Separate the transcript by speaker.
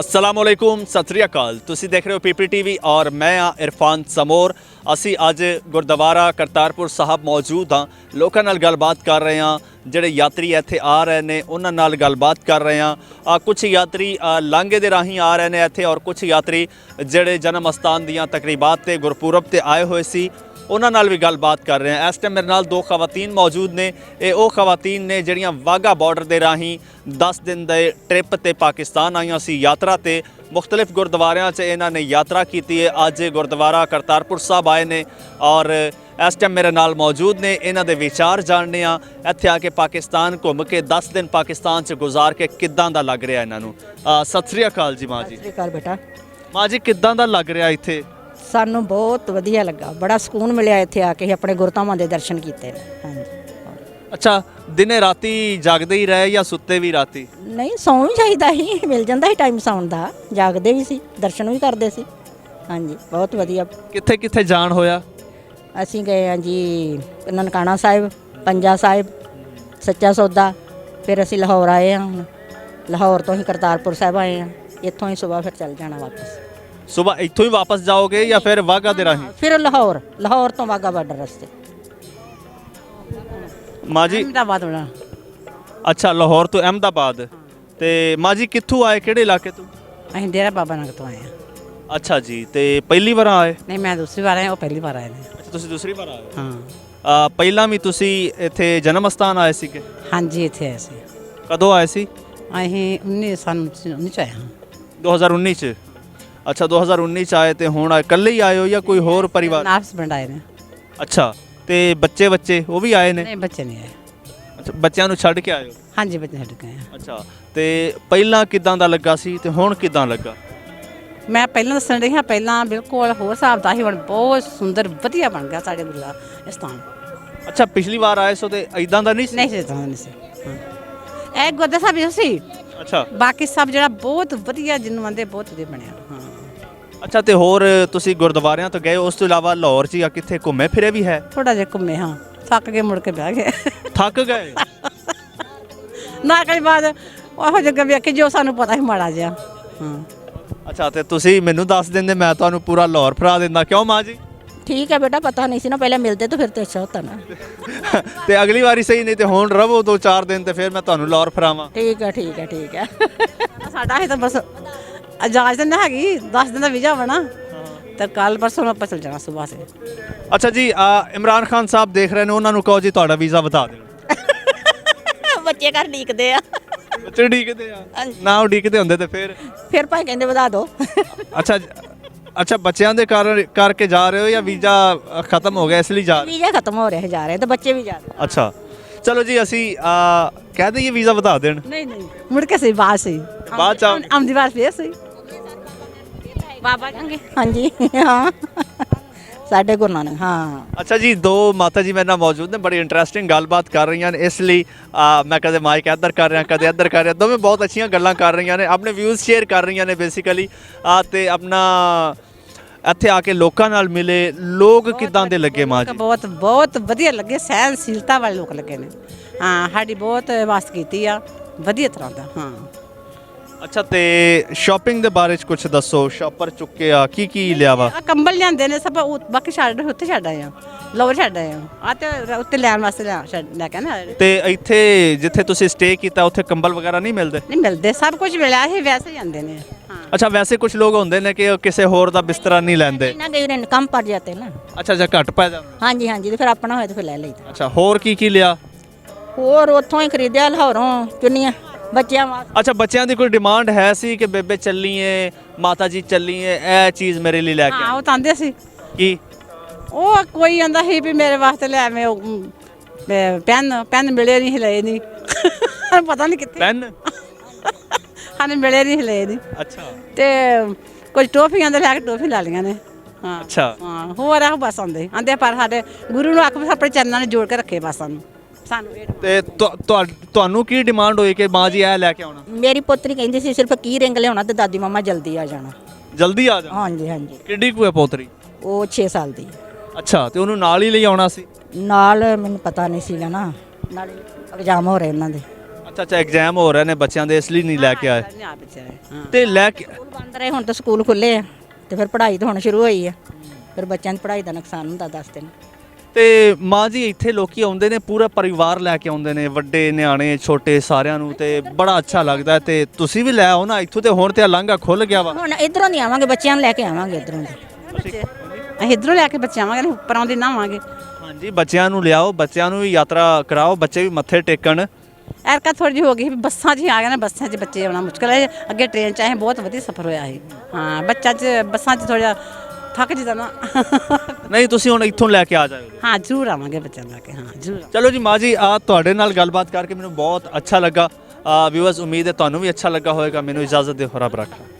Speaker 1: असलामुअलैकुम सत श्री अकाल। तुसी देख रहे हो पीपी टीवी और मैं हाँ इरफान समोर। असी अज गुरुद्वारा करतारपुर साहब मौजूद हाँ। लोगों नाल गलबात कर रहे हैं, ਜਿਹੜੇ यात्री ਇੱਥੇ आ रहे हैं उन्होंने नाल गलबात कर रहे हैं। कुछ यात्री लांघे दे राही आ रहे हैं ਇੱਥੇ और कुछ यात्री ਜਿਹੜੇ जन्म अस्थान ਦੀਆਂ तकरीबात ਤੇ गुरपुरब ਤੇ आए हुए सी ਉਹਨਾਂ ਨਾਲ ਵੀ ਗੱਲਬਾਤ ਕਰ ਰਹੇ ਹਾਂ। ਇਸ ਟਾਈਮ ਮੇਰੇ ਨਾਲ ਦੋ ਖਵਾਤੀਨ ਮੌਜੂਦ ਨੇ। ਇਹ ਉਹ ਖਵਾਤੀਨ ਨੇ ਜਿਹੜੀਆਂ ਵਾਘਾ ਬਾਰਡਰ ਦੇ ਰਾਹੀਂ 10 ਦਿਨ ਦੇ ਟ੍ਰਿਪ ਤੇ ਪਾਕਿਸਤਾਨ ਆਈਆਂ ਸੀ ਯਾਤਰਾ ਤੇ। ਮੁxtਲਿਫ ਗੁਰਦੁਆਰਿਆਂ 'ਚ ਇਹਨਾਂ ਨੇ ਯਾਤਰਾ ਕੀਤੀ ਹੈ। ਅੱਜ ਗੁਰਦੁਆਰਾ ਕਰਤਾਰਪੁਰ ਸਾਹਿਬ ਆਏ ਨੇ ਔਰ ਇਸ ਟਾਈਮ ਮੇਰੇ ਨਾਲ ਮੌਜੂਦ ਨੇ। ਇਹਨਾਂ ਦੇ ਵਿਚਾਰ ਜਾਣਦੇ ਹਾਂ। ਇੱਥੇ ਆ ਕੇ ਪਾਕਿਸਤਾਨ ਘੁੰਮ ਕੇ 10 ਦਿਨ ਪਾਕਿਸਤਾਨ 'ਚ ਗੁਜ਼ਾਰ ਕੇ ਕਿੱਦਾਂ ਦਾ ਲੱਗ ਰਿਹਾ ਇਹਨਾਂ ਨੂੰ। ਸਤਿ ਸ੍ਰੀ ਅਕਾਲ ਜੀ ਮਾਂ ਜੀ।
Speaker 2: ਸਤਿ ਸ਼੍ਰੀ ਅਕਾਲ ਬੇਟਾ।
Speaker 1: ਮਾਂ ਜੀ ਕਿੱਦਾਂ ਦਾ ਲੱਗ ਰਿਹਾ ਇੱਥੇ?
Speaker 2: ਸਾਨੂੰ ਬਹੁਤ ਵਧੀਆ ਲੱਗਾ, ਬੜਾ ਸਕੂਨ ਮਿਲਿਆ ਇੱਥੇ ਆ ਕੇ। ਆਪਣੇ ਗੁਰਧਾਮਾਂ ਦੇ ਦਰਸ਼ਨ ਕੀਤੇ ਨੇ। ਹਾਂਜੀ।
Speaker 1: ਅੱਛਾ, ਦਿਨੇ ਰਾਤੀ ਜਾਗਦੇ ਹੀ ਰਹੇ ਜਾਂ ਸੁੱਤੇ ਵੀ ਰਾਤੀ?
Speaker 2: ਨਹੀਂ, ਸੌਂ ਵੀ ਚਾਹੀਦਾ ਸੀ, ਮਿਲ ਜਾਂਦਾ ਸੀ ਟਾਈਮ ਸੌਣ ਦਾ। ਜਾਗਦੇ ਵੀ ਸੀ, ਦਰਸ਼ਨ ਵੀ ਕਰਦੇ ਸੀ। ਹਾਂਜੀ, ਬਹੁਤ ਵਧੀਆ।
Speaker 1: ਕਿੱਥੇ ਕਿੱਥੇ ਜਾਣ ਹੋਇਆ?
Speaker 2: ਅਸੀਂ ਗਏ ਹਾਂ ਜੀ ਨਨਕਾਣਾ ਸਾਹਿਬ, ਪੰਜਾ ਸਾਹਿਬ, ਸੱਚਾ ਸੌਦਾ। ਫਿਰ ਅਸੀਂ ਲਾਹੌਰ ਆਏ ਹਾਂ। ਹੁਣ ਲਾਹੌਰ ਤੋਂ ਹੀ ਕਰਤਾਰਪੁਰ ਸਾਹਿਬ ਆਏ ਹਾਂ। ਇੱਥੋਂ ਹੀ ਸਵੇਰ ਫਿਰ ਚੱਲ ਜਾਣਾ ਵਾਪਸ।
Speaker 1: सुबह इतों ही वापस जाओगे या फिर वाघा दे राही?
Speaker 2: फिर लाहौर तो वाघा बॉर्डर रस्ते।
Speaker 1: माँ जी
Speaker 2: अहमदाबाद होना।
Speaker 1: अच्छा, लाहौर तो अहमदाबाद। ते माँ जी कित्थों आए, किहड़े इलाके तो?
Speaker 2: ਅਸੀਂ ਡੇਰਾ ਬਾਬਾ ਨਾਨਕ ਤੋਂ ਆਏ ਹਾਂ।
Speaker 1: अच्छा जी, ते पहली बार आए?
Speaker 2: ਨਹੀਂ, ਮੈਂ ਦੂਸਰੀ ਵਾਰ ਆਇਆ, ਉਹ ਪਹਿਲੀ ਵਾਰ ਆਏ ਨੇ।
Speaker 1: अच्छा, तुसी दूसरी बार आए?
Speaker 2: ਹਾਂ।
Speaker 1: ਪਹਿਲਾਂ ਵੀ ਤੁਸੀਂ ਇੱਥੇ ਜਨਮ ਅਸਥਾਨ ਆਏ ਸੀਗੇ?
Speaker 2: ਹਾਂਜੀ, ਇੱਥੇ ਆਏ ਸੀ।
Speaker 1: ਕਦੋਂ ਆਏ ਸੀ?
Speaker 2: ਅਸੀਂ 19 ਚ ਆਏ ਹਾਂ।
Speaker 1: 2019 ਚ। ਅੱਛਾ, 2019 ਚ ਆਏ ਤੇ ਹੁਣ ਇਕੱਲੇ ਹੀ ਆਏ ਹੋ ਜਾਂ ਕੋਈ ਹੋਰ ਪਰਿਵਾਰ?
Speaker 2: ਨਾਲ ਹਸਬੈਂਡ ਆਏ ਨੇ।
Speaker 1: ਅੱਛਾ, ਤੇ ਬੱਚੇ ਉਹ ਵੀ ਆਏ ਨੇ?
Speaker 2: ਨਹੀਂ, ਬੱਚੇ ਨਹੀਂ ਆਏ।
Speaker 1: ਅੱਛਾ, ਬੱਚਿਆਂ ਨੂੰ ਛੱਡ ਕੇ ਆਏ ਹੋ?
Speaker 2: ਹਾਂਜੀ, ਬੱਚੇ ਛੱਡ ਕੇ ਆਏ ਹਾਂ।
Speaker 1: ਅੱਛਾ, ਤੇ ਪਹਿਲਾਂ ਕਿਦਾਂ ਦਾ ਲੱਗਾ ਸੀ ਤੇ ਹੁਣ ਕਿਦਾਂ ਲੱਗਾ?
Speaker 2: ਮੈਂ ਪਹਿਲਾਂ ਦੱਸਣ ਰਹੀ ਹਾਂ, ਪਹਿਲਾਂ ਬਿਲਕੁਲ ਹੋਰ ਹਿਸਾਬ ਦਾ ਸੀ, ਹੁਣ ਬਹੁਤ ਸੁੰਦਰ ਵਧੀਆ ਬਣ ਗਿਆ ਸਾਡੇ ਗੁਰਦੁਆਰਾ ਇਹ ਸਥਾਨ।
Speaker 1: ਅੱਛਾ, ਪਿਛਲੀ ਵਾਰ ਆਏ ਸੋ ਤੇ ਇਦਾਂ ਦਾ ਨਹੀਂ ਸੀ?
Speaker 2: ਨਹੀਂ ਸੀ, ਤਾਂ ਨਹੀਂ ਸੀ। ਹਾਂ, ਇਹ ਗੁਰਦੁਆਰਾ ਸਾਹਿਬ ਹੀ ਸੀ।
Speaker 1: ਅੱਛਾ,
Speaker 2: ਬਾਕੀ ਸਭ ਜਿਹੜਾ ਬਹੁਤ ਵਧੀਆ, ਜਿਹਨੂੰ ਮੰਨਦੇ ਬਹੁਤ ਵਧੀਆ ਬਣਿਆ। ਹਾਂ।
Speaker 1: ਅੱਛਾ, ਤੇ ਹੋਰ ਤੁਸੀਂ ਗੁਰਦੁਆਰਿਆਂ ਤੋਂ ਗਏ ਉਸ ਤੋਂ ਇਲਾਵਾ ਲਾਹੌਰ 'ਚ ਜਾਂ ਕਿੱਥੇ ਘੁੰਮੇ ਫਿਰੇ ਵੀ ਹੈ?
Speaker 2: ਥੋੜਾ ਜਿਹਾ ਘੁੰਮੇ ਹਾਂ, ਥੱਕ ਕੇ ਮੁੜ ਕੇ ਬਹਿ ਗਏ।
Speaker 1: ਥੱਕ ਗਏ?
Speaker 2: ਨਾ ਕਈ ਬਾਅਦ ਉਹ ਜਗ੍ਹਾ ਵੇਖੀ ਜੋ ਸਾਨੂੰ ਪਤਾ ਸੀ ਮਾੜਾ ਜਿਹਾ। ਹਾਂ।
Speaker 1: ਅੱਛਾ, ਤੇ ਤੁਸੀਂ ਮੈਨੂੰ ਦੱਸ ਦਿੰਦੇ ਮੈਂ ਤੁਹਾਨੂੰ ਪੂਰਾ ਲਾਹੌਰ ਫਰਾ ਦਿੰਦਾ। ਕਿਉਂ ਮਾਂ ਜੀ?
Speaker 2: ठीक है बेटा, पता नहीं सी ना, पहले मिलते तो फिर तो अच्छा होता ना।
Speaker 1: ਤੇ ਅਗਲੀ ਵਾਰੀ ਸਹੀ ਨਹੀਂ ਤੇ ਹੁਣ ਰਵੋ 2-4 ਦਿਨ ਤੇ ਫਿਰ ਮੈਂ ਤੁਹਾਨੂੰ ਲਾਹੌਰ ਫਰਾਵਾਂ।
Speaker 2: ठीक है ठीक है ठीक है। ਸਾਡਾ ਹੈ ਤਾਂ ਬਸ ਇਜਾਜ਼ਤ ਨਾ ਹੈਗੀ, 10 ਦਿਨ ਦਾ ਵੀਜ਼ਾ ਬਣਾ ਤਾਂ ਕੱਲ ਪਰਸੋਂ ਆਪਾਂ ਚੱਲ ਜਾਣਾ ਸਵੇਰ ਸੇ।
Speaker 1: ਅੱਛਾ ਜੀ, ਇਮਰਾਨ ਖਾਨ ਸਾਹਿਬ ਦੇਖ ਰਹੇ ਨੇ, ਉਹਨਾਂ ਨੂੰ ਕਹੋ ਜੀ ਤੁਹਾਡਾ ਵੀਜ਼ਾ ਵਧਾ ਦੇਣ।
Speaker 2: ਬੱਚੇ ਘਰ ਡੀਕਦੇ ਆ।
Speaker 1: ਬੱਚੇ ਉਡੀਕਦੇ ਆ ਨਾ? ਉਡੀਕਦੇ ਹੁੰਦੇ ਤੇ ਫਿਰ
Speaker 2: ਭਾਈ ਕਹਿੰਦੇ ਵਧਾ ਦਿਓ।
Speaker 1: ਅੱਛਾ ਅੱਛਾ, ਬੱਚਿਆਂ ਦੇ ਕਾਰਨ ਕਰਕੇ ਜਾ ਰਹੇ ਹੋ ਜਾਂ ਵੀਜ਼ਾ ਖਤਮ ਹੋ ਗਿਆ ਇਸ ਲਈ ਜਾ ਰਹੇ?
Speaker 2: ਵੀਜ਼ਾ ਖਤਮ ਹੋ ਰਿਹਾ, ਜਾ ਰਹੇ ਤੇ ਬੱਚੇ ਵੀ ਜਾ ਰਹੇ।
Speaker 1: ਅੱਛਾ, ਚਲੋ ਜੀ ਅਸੀਂ ਕਹਿ ਦਈਏ ਵੀਜ਼ਾ ਵਧਾ ਦੇਣ।
Speaker 2: ਨਹੀਂ ਨਹੀਂ, ਮੁੜ ਕੇ ਸਹੀ ਬਾਅਦ ਸਹੀ,
Speaker 1: ਬਾਅਦ ਚ
Speaker 2: ਆਮਦੀ ਵਾਰ ਫੇਰ ਸਹੀ ਬਾਬਾ ਜਾਂਗੇ। ਹਾਂਜੀ ਹਾਂ, ਸਾਡੇ ਗੁਰੂ ਨਾਨਕ। ਹਾਂ।
Speaker 1: ਅੱਛਾ ਜੀ, ਦੋ ਮਾਤਾ ਜੀ ਮੇਰੇ ਨਾਲ ਮੌਜੂਦ ਨੇ, ਬੜੀ ਇੰਟਰਸਟਿੰਗ ਗੱਲਬਾਤ ਕਰ ਰਹੀਆਂ ਨੇ, ਇਸ ਲਈ ਮੈਂ ਕਦੇ ਮਾਈਕ ਇੱਧਰ ਕਰ ਰਿਹਾ, ਕਦੇ ਇੱਧਰ ਕਰ ਰਿਹਾ। ਦੋਵੇਂ ਬਹੁਤ ਅੱਛੀਆਂ ਗੱਲਾਂ ਕਰ ਰਹੀਆਂ ਨੇ, ਆਪਣੇ ਵਿਊਜ਼ ਸ਼ੇਅਰ ਕਰ ਰਹੀਆਂ ਨੇ ਬੇਸਿਕਲੀ। ਤੇ ਆਪਣਾ ਇੱਥੇ ਆ ਕੇ ਲੋਕਾਂ ਨਾਲ ਮਿਲੇ, ਲੋਕ ਕਿੱਦਾਂ ਦੇ ਲੱਗੇ ਮਾਂ ਜੀ?
Speaker 2: ਬਹੁਤ ਬਹੁਤ ਵਧੀਆ ਲੱਗੇ, ਸਹਿਨਸ਼ੀਲਤਾ ਵਾਲੇ ਲੋਕ ਲੱਗੇ ਨੇ। ਹਾਂ, ਸਾਡੀ ਬਹੁਤ ਵਾਸਤ ਕੀਤੀ ਆ ਵਧੀਆ ਤਰ੍ਹਾਂ ਦਾ। ਹਾਂ।
Speaker 1: ਅੱਛਾ, ਤੇ ਸ਼ਾਪਿੰਗ ਦੇ ਬਾਰੇ ਚ ਕੁਝ ਦੱਸੋ। ਸ਼ਾਪਰ ਚੁੱਕੇ ਆ, ਕੀ ਕੀ ਲਿਆ ਵਾ?
Speaker 2: ਆ ਕੰਬਲ ਲਿਆਂਦੇ ਨੇ ਸਭ, ਬਾਕੀ ਛੱਡ ਉੱਥੇ ਛੱਡ ਆਏ ਆ, ਲੋਵਰ ਛੱਡ ਆਏ ਆ ਤੇ ਉੱਤੇ ਲੈਣ ਵਾਸਤੇ ਲੈ ਕੇ ਨਾ।
Speaker 1: ਤੇ ਇੱਥੇ ਜਿੱਥੇ ਤੁਸੀਂ ਸਟੇ ਕੀਤਾ ਉੱਥੇ ਕੰਬਲ ਵਗੈਰਾ ਨਹੀਂ ਮਿਲਦੇ?
Speaker 2: ਨਹੀਂ ਮਿਲਦੇ, ਸਭ ਕੁਝ ਮਿਲਿਆ ਸੀ, ਵੈਸੇ ਹੀ ਆਉਂਦੇ ਨੇ। ਹਾਂ।
Speaker 1: ਅੱਛਾ, ਵੈਸੇ ਕੁਝ ਲੋਕ ਹੁੰਦੇ ਨੇ ਕਿ ਕਿਸੇ ਹੋਰ ਦਾ ਬਿਸਤਰਾ ਨਹੀਂ ਲੈਂਦੇ।
Speaker 2: ਨਾ ਕਈ ਵਾਰ ਕੰਮ ਪੜ ਜਾਂਦੇ ਨਾ।
Speaker 1: ਅੱਛਾ, ਜਾਂ ਘੱਟ ਪੈ ਜਾਂਦਾ।
Speaker 2: ਹਾਂਜੀ ਹਾਂਜੀ, ਤੇ ਫਿਰ ਆਪਣਾ ਹੋਏ ਤਾਂ ਫਿਰ ਲੈ ਲਈਦਾ।
Speaker 1: ਅੱਛਾ, ਹੋਰ ਕੀ ਕੀ ਲਿਆ?
Speaker 2: ਹੋਰ ਉੱਥੋਂ ਹੀ ਖਰੀਦਿਆ, ਲਾਹੌਰੋਂ ਚੁੰਨੀਆਂ ਬੱਚਿਆਂ ਵਾਸਤੇ।
Speaker 1: ਅੱਛਾ, ਬੱਚਿਆਂ ਦੀ ਕੋਈ ਡਿਮਾਂਡ ਹੈ ਸੀ ਕਿ ਬੇਬੇ ਚੱਲੀਏ, ਮਾਤਾ ਜੀ ਚੱਲੀਏ, ਇਹ ਚੀਜ਼ ਮੇਰੇ ਲਈ ਲੈ ਕੇ?
Speaker 2: ਹਾਂ, ਉਹ ਤਾਂ ਆਂਦੇ ਸੀ।
Speaker 1: ਕੀ?
Speaker 2: ਉਹ ਕੋਈ ਆਂਦਾ ਸੀ ਵੀ ਮੇਰੇ ਵਾਸਤੇ ਲੈ ਆਵੇਂ, ਉਹ ਪੈਨ ਮਿਲੇ ਨਹੀਂ, ਹਿਲੇ ਨਹੀਂ। ਪਤਾ ਨਹੀਂ ਕਿੱਥੇ
Speaker 1: ਪੈਨ
Speaker 2: ਸਾਨੂੰ ਮਿਲੇ ਨਹੀਂ, ਹਿਲੇ ਨਹੀਂ।
Speaker 1: ਅੱਛਾ,
Speaker 2: ਤੇ ਕੁਝ ਟੋਫੀਆਂ ਦੇ ਲੈ ਕੇ ਟੋਫੀ ਲਾ ਲਈਆਂ ਨੇ। ਹਾਂ।
Speaker 1: ਅੱਛਾ।
Speaker 2: ਹਾਂ, ਹੋਰ ਆ ਬਸ ਆਉਂਦੇ ਪਰ ਸਾਡੇ ਗੁਰੂ ਨੂੰ ਆਖ ਆਪਣੇ ਚਰਨਾਂ ਨੇ ਜੋੜ ਕੇ ਰੱਖੇ ਬਸ ਸਾਨੂੰ
Speaker 1: ਤੇ ਤੁਹਾਨੂੰ ਕੀ ਡਿਮਾਂਡ ਹੋਈ ਕਿ ਮਾਂ ਜੀ ਇਹ ਲੈ ਕੇ ਆਉਣਾ?
Speaker 2: ਮੇਰੀ ਪੋਤਰੀ ਕਹਿੰਦੀ ਸੀ ਸਿਰਫ ਕੀ ਰਿੰਗ ਲਿਆਉਣਾ ਤੇ ਦਾਦੀ ਮਾਮਾ ਜਲਦੀ ਆ ਜਾਣਾ।
Speaker 1: ਜਲਦੀ ਆ ਜਾਣਾ?
Speaker 2: ਹਾਂਜੀ ਹਾਂਜੀ।
Speaker 1: ਕਿੱਡੀ ਕੁ ਹੈ ਪੋਤਰੀ?
Speaker 2: ਉਹ 6 ਸਾਲ ਦੀ।
Speaker 1: ਅੱਛਾ, ਤੇ ਉਹਨੂੰ ਨਾਲ ਹੀ ਲਈ ਆਉਣਾ ਸੀ?
Speaker 2: ਨਾਲ ਮੈਨੂੰ ਪਤਾ ਨਹੀਂ ਸੀਗਾ ਨਾ, ਨਾਲ ਐਗਜ਼ਾਮ ਹੋ ਰਹੇ ਉਹਨਾਂ ਦੇ।
Speaker 1: ਅੱਛਾ ਅੱਛਾ ਐਗਜ਼ਾਮ ਹੋ ਰਹੇ ਨੇ ਬੱਚਿਆਂ ਦੇ ਇਸ ਲਈ ਨਹੀਂ ਲੈ ਕੇ ਆਏ
Speaker 3: ਆ ਬੱਚੇ ਹਾਂ
Speaker 1: ਤੇ ਲੈ ਕੇ
Speaker 2: ਸਕੂਲ ਬੰਦ ਰਹੇ ਹੁਣ ਤਾਂ ਸਕੂਲ ਖੁੱਲੇ ਆ ਤੇ ਫਿਰ ਪੜ੍ਹਾਈ ਤਾਂ ਹੁਣ ਸ਼ੁਰੂ ਹੋਈ ਆ ਫਿਰ ਬੱਚਿਆਂ ਦੀ ਪੜ੍ਹਾਈ ਦਾ ਨੁਕਸਾਨ ਹੁੰਦਾ ਦੱਸ ਦਿਨ
Speaker 1: ਤੇ ਮਾਂ ਜੀ ਇੱਥੇ ਲੋਕੀ ਆਉਂਦੇ ਨੇ ਪੂਰਾ ਪਰਿਵਾਰ ਲੈ ਕੇ ਆਉਂਦੇ ਨੇ ਵੱਡੇ ਨਿਆਣੇ ਛੋਟੇ ਸਾਰਿਆਂ ਨੂੰ ਤੇ ਬੜਾ ਅੱਛਾ ਲੱਗਦਾ ਹੈ ਤੇ ਤੁਸੀਂ ਵੀ ਲੈ ਆਓ ਨਾ ਇੱਥੋਂ ਤੇ ਹੁਣ ਤੇ ਲਾਂਘਾ ਖੁੱਲ ਗਿਆ ਵਾ
Speaker 2: ਹੁਣ ਇਧਰੋਂ ਨਹੀਂ ਆਵਾਂਗੇ ਬੱਚਿਆਂ ਨੂੰ ਲੈ ਕੇ ਆਵਾਂਗੇ ਇਧਰੋਂ ਦੀ
Speaker 3: ਅਸੀਂ ਇੱਧਰੋਂ ਲੈ ਕੇ ਬੱਚੇ ਆਵਾਂਗੇ ਉੱਪਰ ਆਉਂਦੇ ਨਾਵਾਂਗੇ
Speaker 1: ਹਾਂਜੀ ਬੱਚਿਆਂ ਨੂੰ ਲਿਆਓ ਬੱਚਿਆਂ ਨੂੰ ਵੀ ਯਾਤਰਾ ਕਰਾਓ ਬੱਚੇ ਵੀ ਮੱਥੇ ਟੇਕਣ
Speaker 3: ਐਰਕਾ ਥੋੜੀ ਜਿਹੀ ਹੋ ਗਈ ਵੀ ਬੱਸਾਂ 'ਚ ਹੀ ਆ ਗਏ ਨਾ ਬੱਸਾਂ 'ਚ ਬੱਚੇ ਆਉਣਾ ਮੁਸ਼ਕਲ ਹੈ ਅੱਗੇ ਟ੍ਰੇਨ 'ਚ ਆਏ ਬਹੁਤ ਵਧੀਆ ਸਫ਼ਰ ਹੋਇਆ ਸੀ ਹਾਂ ਬੱਚਾ 'ਚ ਬੱਸਾਂ 'ਚ ਥੋੜਾ ਥੱਕ ਜਿਦਾ ਨਾ
Speaker 1: ਨਹੀਂ ਤੁਸੀਂ ਹੁਣ ਇੱਥੋਂ ਲੈ ਕੇ ਆ ਜਾਓ
Speaker 3: ਹਾਂ ਜ਼ਰੂਰ ਆਵਾਂਗੇ ਬੱਚਿਆਂ ਨੂੰ ਲੈ ਕੇ ਹਾਂ ਜ਼ਰੂਰ
Speaker 1: ਚਲੋ ਜੀ ਮਾਂ ਜੀ ਆ ਤੁਹਾਡੇ ਨਾਲ ਗੱਲਬਾਤ ਕਰਕੇ ਮੈਨੂੰ ਬਹੁਤ ਅੱਛਾ ਲੱਗਾ ਵਿਊਅਰਸ ਉਮੀਦ ਹੈ ਤੁਹਾਨੂੰ ਵੀ ਅੱਛਾ ਲੱਗਾ ਹੋਵੇਗਾ ਮੈਨੂੰ ਇਜਾਜ਼ਤ ਦਿਓ ਰੱਬ ਰੱਖਾ